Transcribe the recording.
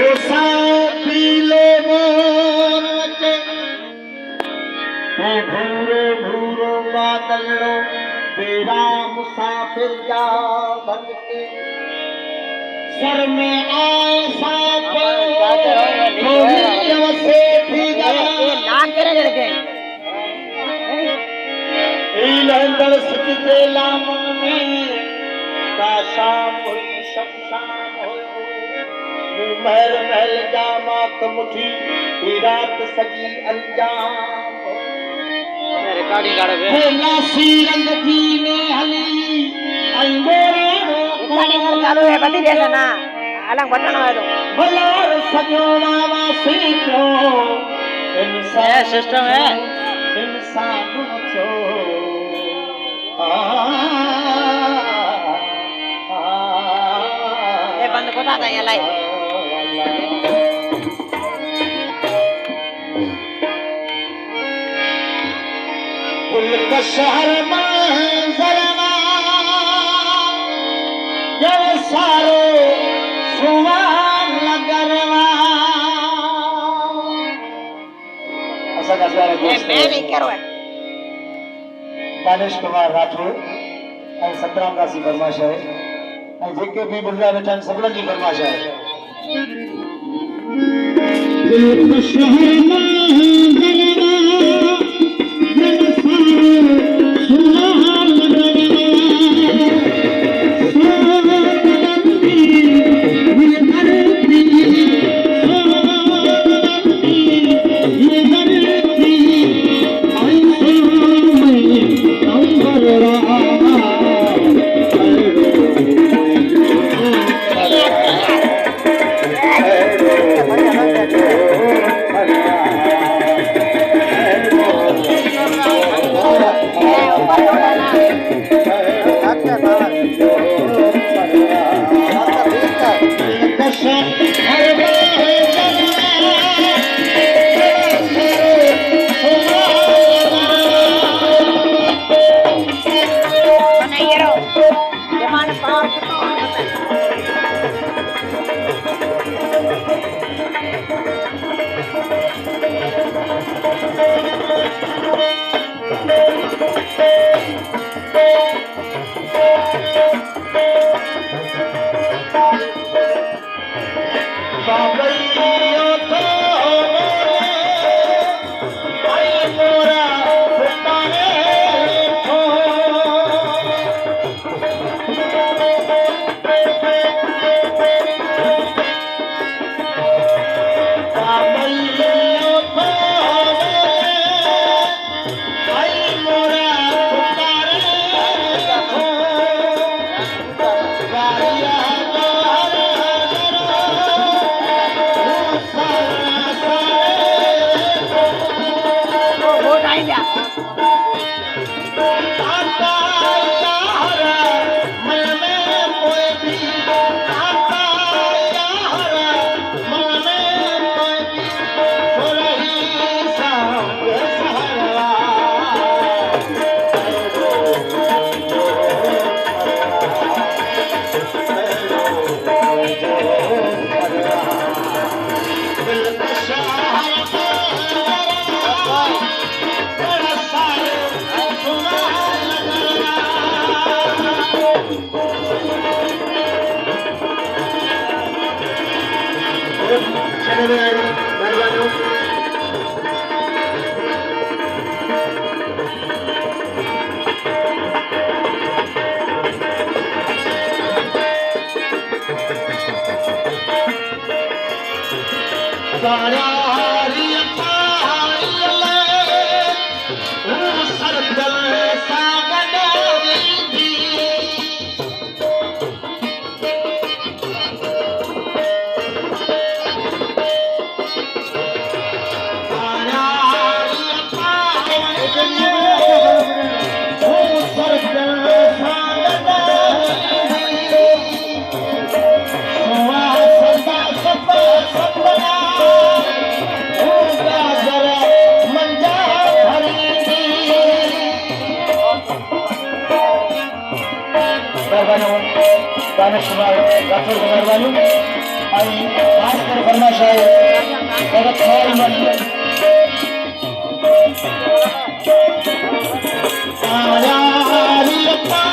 पीले मोर बचे भूरो भूरो बादलो बेड़ा मुसाफिर जा बन के सर में ऐसा लंदन सजते लामन में शाम हुई शमशान हो महल महल जामा कमुठी रात सजी अंजाम रिकॉर्डिंग काढो बे लासी रंग थी ने हली अंगोरो रिकॉर्डिंग चालू है बती देला ना अलग बटन है तो बलार सजोना वासी क्यों इंसान सिस्टम है इंसान छो ये बंद कोता था ये लाई कुल का शहर मंजरवा जब सारो सुवान लगरवा ऐसा कैसा है मैं नहीं करो दानिश कुमार राठौर ऐं सतराम दासी फरमाइश है ऐं जेके भी बुढ़ा वेठा आहिनि सभिनीनि जी फरमाइश आहे दानिश कुमार राठौर को मेहरबानी। ऐं ख़ासि करे फरमाइश आहे भगत खैरमल आया वीरप्पा